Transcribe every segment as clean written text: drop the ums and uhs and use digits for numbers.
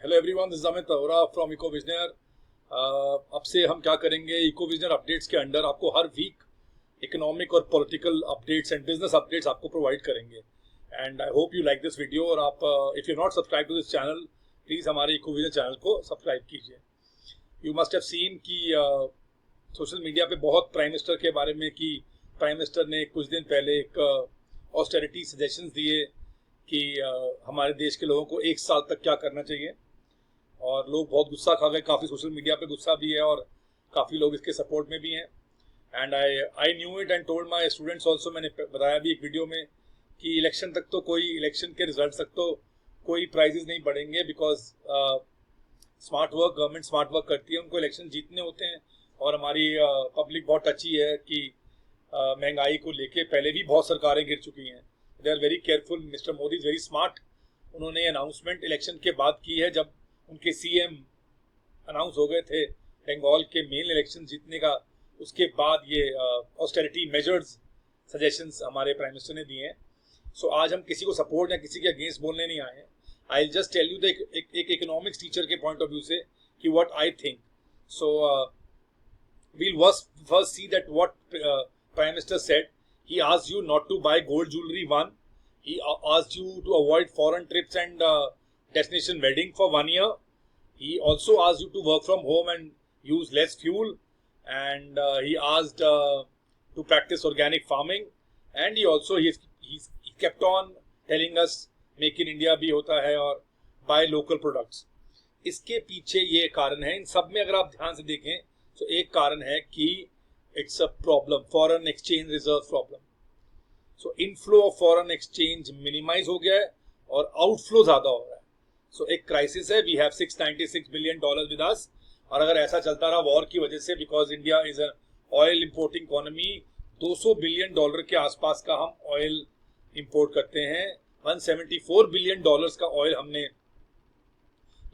Hello everyone, this is Amit Arora from Eco Visioner. अब से हम क्या करेंगे, इको विजनर अपडेट्स के अंडर आपको हर वीक इकोनॉमिक और political updates and business updates आपको प्रोवाइड करेंगे। And I hope you like this video. और आप if you not subscribe to this channel, please हमारे इको विजनर चैनल को सब्सक्राइब कीजिए। यू मस्ट हैव सीन कि social media पे बहुत प्राइम मिनिस्टर के बारे में कि प्राइम मिनिस्टर ने कुछ दिन पहले एक ऑस्टेरिटी सजेशंस दिए कि हमारे देश के लोगों को एक साल तक क्या करना चाहिए। और लोग बहुत गुस्सा खा गए, काफ़ी सोशल मीडिया पे गुस्सा भी है और काफ़ी लोग इसके सपोर्ट में भी हैं। And I knew it and told my students also. मैंने बताया भी एक वीडियो में कि इलेक्शन तक तो कोई, इलेक्शन के रिजल्ट तक तो कोई प्राइजेस नहीं बढ़ेंगे, because smart work, government smart work करती है, उनको इलेक्शन जीतने होते हैं। और हमारी पब्लिक बहुत अच्छी है कि महंगाई को लेके पहले भी बहुत सरकारें गिर चुकी हैं। They are very careful. Mister Modi is very smart. उन्होंने अनाउंसमेंट इलेक्शन के बाद की है, जब उनके सीएम अनाउंस हो गए थे बंगाल के मेन इलेक्शन जीतने का। उसके बाद ये ऑस्टेरिटी मेजर्स सजेशंस हमारे प्राइम मिनिस्टर ने दिए हैं। सो आज हम किसी को सपोर्ट या किसी के अगेंस्ट बोलने नहीं आए हैं। I just tell you the एक इकोनॉमिक्स टीचर के पॉइंट ऑफ व्यू से कि what I think. So we'll first see that what Prime Minister said. He asked you not to buy gold jewelry, one. He asked you to avoid foreign trips and destination wedding for 1 year. He also asked you to work from home and use less fuel. And he asked to practice organic farming. And he also he kept on telling us make in India भी होता है और buy local products. इसके पीछे ये कारण है। इन सब में अगर आप ध्यान से देखें तो एक कारण है कि it's a problem, foreign exchange reserve problem. So inflow of foreign exchange minimize हो गया है और आउटफ्लो ज्यादा हो रहा है। सो एक क्राइसिस है। We have $696 billion with us. और अगर ऐसा चलता रहा वॉर की वजह से, because India is an oil importing economy, $200 billion के आसपास का हम ऑयल इंपोर्ट करते हैं। $174 बिलियन का ऑयल हमने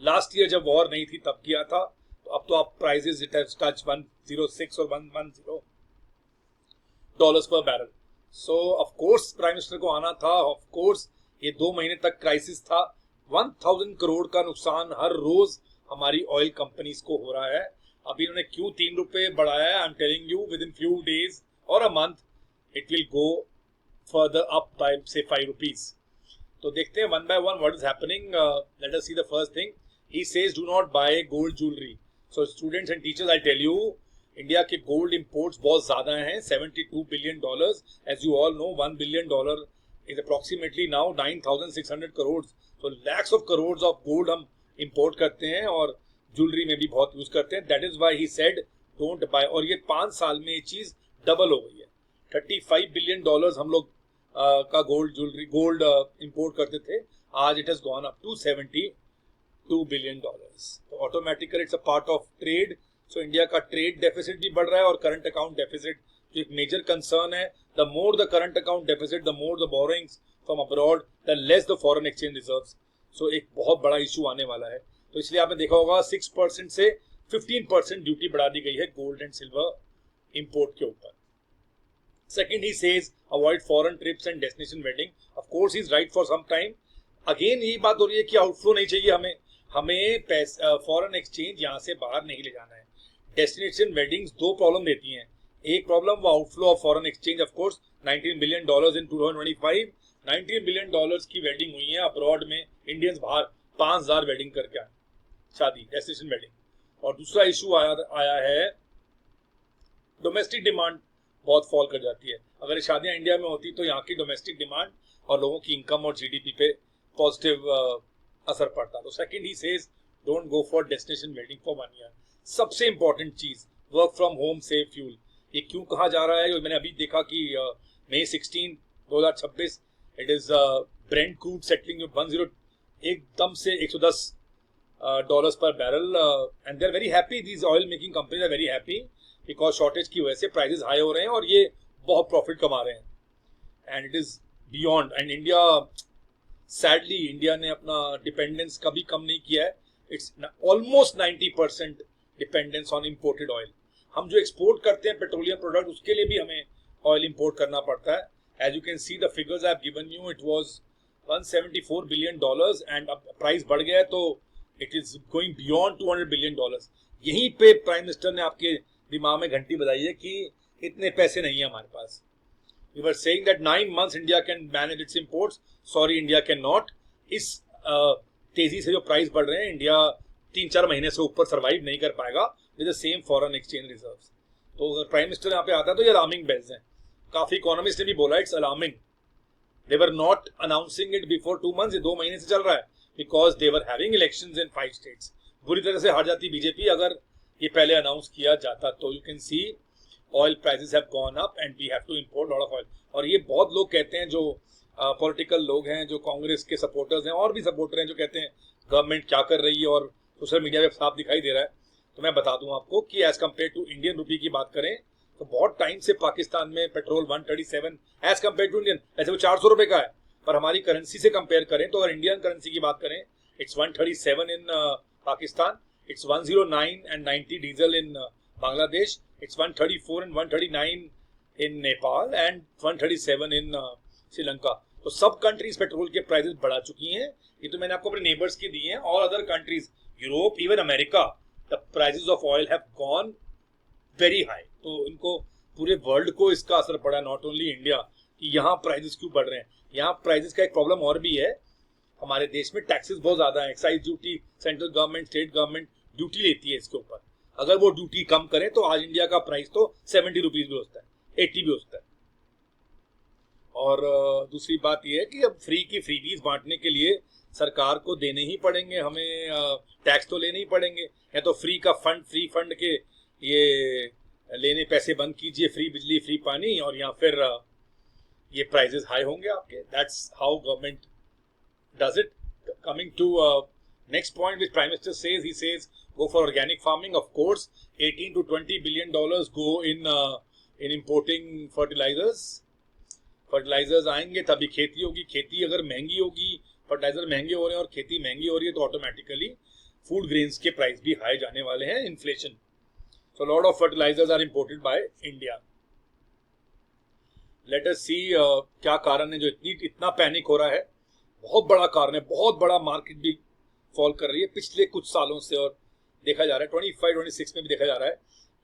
लास्ट ईयर जब वॉर नहीं थी तब किया था। तो अब तो आप प्राइसेस इट हैज टच 106 और 110 डॉलर्स पर barrel. So of course prime minister को आना था। ऑफ कोर्स ये 2 महीने तक क्राइसिस था। 1000 करोड़ का नुकसान हर रोज हमारी ऑयल कंपनीज को हो रहा है। अभी इन्होंने क्यों ₹3 बढ़ाया है? I am telling you, with in few days और a month it will go further up by say ₹5। तो देखते हैं one by one what is happening. Let us see the first thing. He says do not buy gold jewellery. So students and teachers, I tell you, India के gold imports बहुत ज्यादा हैं, $72 billion. As you all know, $1 billion is approximately now 9600 crore. So lakhs of crore of gold हम import करते हैं और jewellery में भी बहुत यूज करते हैं। That is why he said don't buy. और ये 5 साल में ये चीज डबल हो गई है। $35 बिलियन हम लोग का गोल्ड इंपोर्ट करते थे, आज it has gone up to $72 billion. तो automatically it's a part of trade. So India का ट्रेड डेफिसिट भी बढ़ रहा है और करंट अकाउंट डेफिसिट जो एक मेजर कंसर्न है। The more the current account deficit, the more the borrowings from abroad, the less the foreign exchange reserves. So एक बहुत बड़ा इशू आने वाला है। तो इसलिए आपने देखा होगा 6% से 15% ड्यूटी बढ़ा दी गई है गोल्ड एंड सिल्वर इंपोर्ट के ऊपर। Second, he says avoid foreign trips and destination wedding. Of course, he's right for some time. Again, यही बात हो रही है कि आउटफ्लो नहीं चाहिए हमें फॉरेन एक्सचेंज यहाँ से बाहर नहीं ले जाना है। डेस्टिनेशन वेडिंग्स 2 प्रॉब्लम देती हैं। एक प्रॉब्लम वो outflow of foreign exchange. Of course $19 billion in 2025, $19 billion की वेडिंग हुई है अब्रॉड में। इंडियंस बाहर 5000 वेडिंग करके आए, शादी, डेस्टिनेशन वेडिंग। और दूसरा इशू आया है डोमेस्टिक डिमांड बहुत फॉल कर जाती है। अगर शादियां इंडिया में होती तो यहाँ की डोमेस्टिक डिमांड और लोगों की इनकम और जीडीपी पे पॉजिटिव असर पड़ता। तो second, he says don't go for destination wedding for 1 year. सबसे इंपॉर्टेंट चीज, work from home, save fuel. ये क्यों कहा जा रहा है? मैंने अभी देखा कि May 16, 2026 it is brent crude settling 10 एकदम से $110 पर barrel. And they are very happy, these oil making companies are very happy because shortage की वजह से प्राइसेस हाई हो रहे हैं और ये बहुत प्रॉफिट कमा रहे हैं। And it is beyond. And India, sadly India ने अपना डिपेंडेंस कभी कम नहीं किया है। It's almost 90% dependence on imported oil. हम जो एक्सपोर्ट करते हैं पेट्रोलियम प्रोडक्ट, उसके लिए भी हमें ऑयल इंपोर्ट करना पड़ता है। As you can see the figures I have given you, it was $174 billion and अब प्राइस बढ़ गया है तो it is going beyond $200 billion. यहीं पे प्राइम मिनिस्टर ने आपके दिमाग में घंटी बजाई है कि इतने पैसे नहीं है हमारे पास। We were saying that 9 months India can manage its imports. Sorry, India cannot. इस तेजी से जो प्राइस बढ़ रहे हैं, इंडिया 3-4 महीने से ऊपर सर्वाइव नहीं कर पाएगा with the same foreign exchange reserves. तो अगर प्राइम मिनिस्टर यहाँ पे आता है तो ये अलार्मिंग बेल्स हैं। काफी इकोनॉमिस्ट ने भी बोला it's alarming. They were not announcing it before 2 months, ये 2 महीने से चल रहा है, because they were having elections in 5 states। बुरी तरह से हार जाती बीजेपी अगर ये पहले अनाउंस किया जाता। तो you can see oil prices have gone up and we have to import lot of oil. और ये बहुत लोग कहते हैं, जो पॉलिटिकल लोग हैं, जो कांग्रेस के सपोर्टर्स हैं और भी सपोर्टर हैं, जो कहते हैं गवर्नमेंट क्या कर रही है, और सोशल मीडिया पे साफ दिखाई दे रहा है। तो मैं बता दूं आपको कि as compare to Indian rupee की बात करें तो बहुत टाइम से पाकिस्तान में petrol 137 as compare to Indian, ऐसे वो 400 रुपए का है, पर हमारी करेंसी से कंपेयर करें तो अगर इंडियन करेंसी की बात करें, it's 137 in Pakistan, it's 109 and 90 diesel in Bangladesh, it's 134 and 139 in Nepal and 137 in Sri Lanka. तो सब कंट्रीज पेट्रोल के प्राइसेस बढ़ा चुकी हैं। ये तो मैंने आपको अपने नेबर्स के दिए हैं। और other countries, Europe, even America, the prices of oil have gone very high. तो इनको पूरे वर्ल्ड को इसका असर पड़ा, नॉट ओनली इंडिया, कि यहाँ प्राइसेस क्यों बढ़ रहे हैं। यहाँ प्राइसेस का एक प्रॉब्लम और भी है, हमारे देश में टैक्सेस बहुत ज्यादा है। Excise duty central government, state government duty लेती है इसके ऊपर। अगर वो ड्यूटी कम करें तो आज इंडिया का प्राइस तो 70 रुपीज भी होता है, 80 भी होता है। और दूसरी बात यह है कि अब फ्री की फ्रीबीज बांटने के लिए सरकार को देने ही पड़ेंगे, हमें टैक्स तो लेने ही पड़ेंगे। या तो फ्री का फंड, फ्री फंड के ये लेने पैसे बंद कीजिए, फ्री बिजली, फ्री पानी, और या फिर ये प्राइजेस हाई होंगे आपके। That's how government does it. Coming to next point which Prime Minister says, he says go for organic farming. Of course, 18 to 20 billion dollars go in importing fertilizers. Fertilizers आएंगे तभी खेती होगी। खेती अगर महंगी होगी, फर्टिलाइजर महंगे हो रहे हैं और खेती महंगी हो रही है, तो ऑटोमेटिकली फूड ग्रेन्स के प्राइस भी हाई जाने वाले हैं, inflation. So lot of fertilisers are imported by India. Let us see क्या कारण है जो इतना पैनिक हो रहा है। बहुत बड़ा कारण है, बहुत बड़ा मार्केट भी फॉल कर रही है पिछले कुछ सालों से, और देखा जा रहा है 25-26 में भी देखा जा रहा है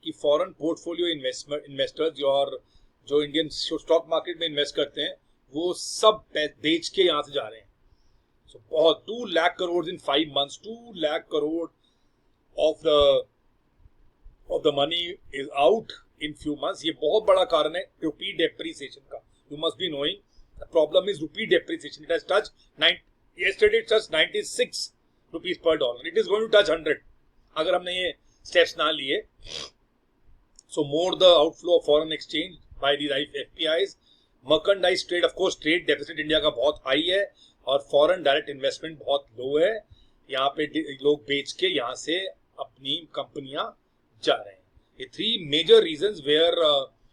कि फॉरेन पोर्टफोलियो इन्वेस्टर्स और जो इंडियन स्टॉक मार्केट में इन्वेस्ट करते हैं वो सब बेच के यहां से जा रहे हैं। सो बहुत 2 लाख करोड़ इन 5 months, 2 lakh crore of the money is out in few months. ये बहुत बड़ा कारण है रुपी डेप्रिसिएशन का। You must be knowing the problem is rupee depreciation. It has touched yesterday it touched 96 rupees per dollar. It is going to touch 100 अगर हमने ये steps ना लिए। So more the outflow of foreign exchange by these FPIs, merchandise trade, of course trade deficit India का बहुत high है और foreign direct investment बहुत लो है। यहाँ पे लोग बेच के यहाँ से अपनी कंपनियां जा रहे हैं। ये 3 major reasons where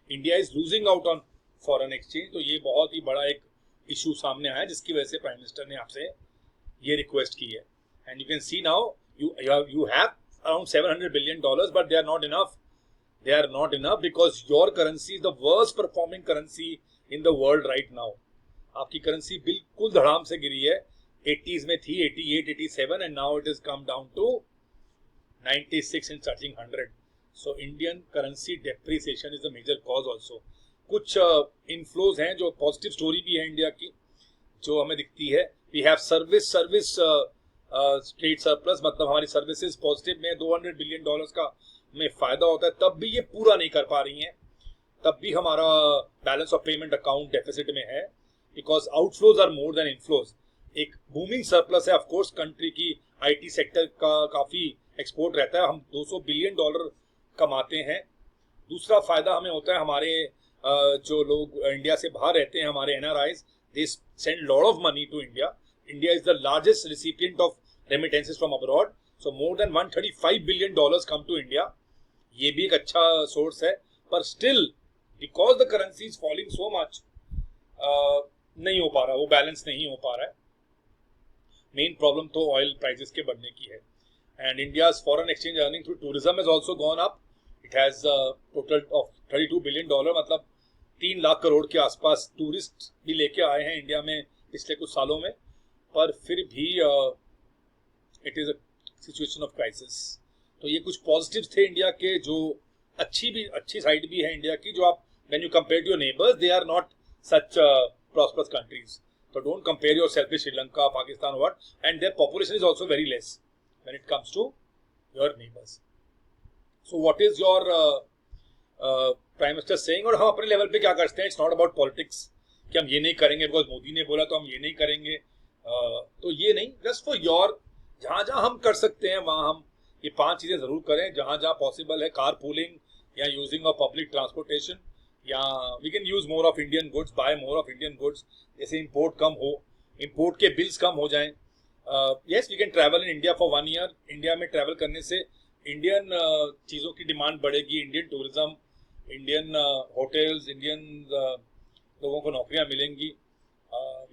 India is losing out on foreign exchange। तो ये बहुत ही बड़ा एक इशू सामने आया जिसकी वजह से प्राइम मिनिस्टर ने आपसे ये रिक्वेस्ट की है। And you can C now you have around $700 billion, but they are not enough. They are not enough because your currency is the worst performing currency in the world right now. आपकी currency बिल्कुल धड़ाम से गिरी है। 80s में थी, 88, 87, and now it has come down to 96 and touching 100. So Indian currency depreciation is the major cause also. कुछ inflows हैं जो पॉजिटिव स्टोरी भी है इंडिया की जो हमें दिखती है। We have service trade surplus, मतलब हमारी सर्विसेज पॉजिटिव में $200 बिलियन का में फायदा होता है, तब भी ये पूरा नहीं कर पा रही हैं, तब भी हमारा balance of payment account deficit में है, because outflows are more than inflows. एक बूमिंग सरप्लस है, ऑफ कोर्स कंट्री की आईटी सेक्टर का काफी एक्सपोर्ट रहता है, हम $200 बिलियन कमाते हैं। दूसरा फायदा हमें होता है, हमारे जो लोग इंडिया से बाहर रहते हैं, हमारे NRIs, they send lot of money to India. India is the largest recipient of remittances from abroad, so more than $135 billion come to India. ये भी एक अच्छा सोर्स है, पर still because the currency is falling so much नहीं हो पा रहा, वो बैलेंस नहीं हो पा रहा है। मेन प्रॉब्लम तो ऑयल प्राइसेस के बढ़ने की है। And India's foreign exchange earning through tourism has also gone up. It has total of $32 billion, मतलब 3 लाख करोड़ के आसपास टूरिस्ट भी लेके आए हैं इंडिया में पिछले कुछ सालों में, पर फिर भी it is situation of crisis. तो ये कुछ पॉजिटिव्स थे इंडिया के, जो अच्छी साइड भी है इंडिया की, जो आप when you compare to your neighbours they are not such prosperous countries. So don't compare yourself with Sri Lanka, Pakistan, what, and their population is also very less when it comes to your neighbors. So what is your Prime Minister saying? और हम अपने level पे क्या करते हैं? It's not about politics कि हम ये नहीं करेंगे because मोदी ने बोला तो हम ये नहीं करेंगे, तो ये नहीं, just for your, जहाँ जहाँ हम कर सकते हैं वहाँ हम ये 5 चीज़ें ज़रूर करें। जहाँ जहाँ पॉसिबल है, कार पूलिंग या यूजिंग ऑफ पब्लिक ट्रांसपोर्टेशन, या we can use more of Indian goods, buy more of Indian goods, जैसे इंपोर्ट कम हो, इंपोर्ट के बिल्स कम हो जाएं। Yes, we can travel in India for 1 year. India में ट्रैवल करने से इंडियन चीज़ों की डिमांड बढ़ेगी, Indian tourism, Indian hotels, Indian लोगों को नौकरियां मिलेंगी।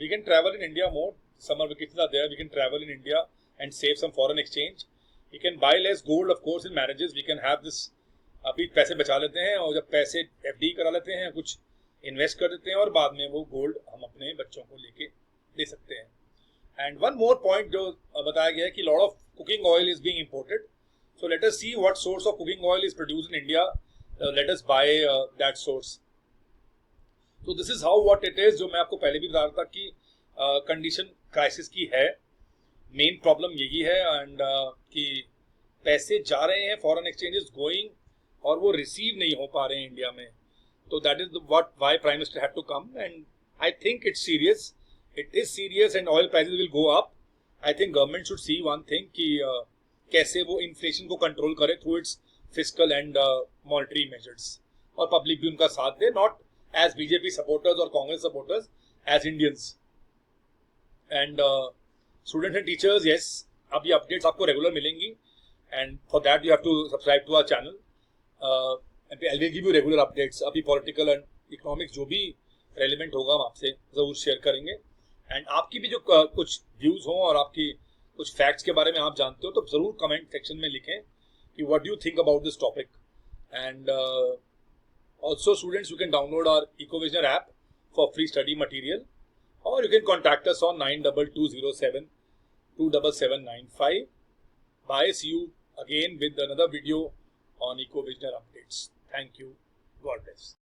We can travel in India more, summer vacation are there, we can travel in India and save some foreign exchange. We can buy less gold, of course in marriages we can have this, अभी पैसे बचा लेते हैं और जब पैसे FD करा लेते हैं, कुछ इन्वेस्ट कर देते हैं और बाद में वो गोल्ड हम अपने बच्चों को लेके दे सकते हैं। एंड वन मोर पॉइंट जो बताया गया है कि lot of cooking oil is being imported, so let us see what source of cooking oil is produced in India, let us by that source. तो this is how what it is, जो मैं आपको पहले भी बता रहा था कि कंडीशन क्राइसिस की है, मेन प्रॉब्लम यही है, एंड कि पैसे जा रहे हैं, फॉरेन एक्सचेंज इज गोइंग, और वो रिसीव नहीं हो पा रहे हैं इंडिया में। तो that is what why prime minister had to come, and I think it's serious, it is serious, and oil prices will go up. I think government should see one thing कि कैसे वो inflation को control करे through its fiscal and monetary measures, और public भी उनका साथ दे, नॉट एज बीजेपी सपोर्टर्स और Congress supporters, as Indians. And students and teachers, yes, अब ये अपडेट्स आपको रेगुलर मिलेंगी, and for that you have to subscribe to our channel. I will give you regular updates। अभी पॉलिटिकल एंड इकोनॉमिक्स जो भी relevant होगा हम आपसे ज़रूर शेयर करेंगे, एंड आपकी भी जो कुछ व्यूज़ हों और आपकी कुछ फैक्ट्स के बारे में आप जानते हो तो ज़रूर कमेंट सेक्शन में लिखें कि what do you think about this topic. And also students, you can download our Ecovisioner app for free study material, और you can contact us on 9220727795। Bye, see you again with another video on EcoVisioner updates. Thank you. God bless.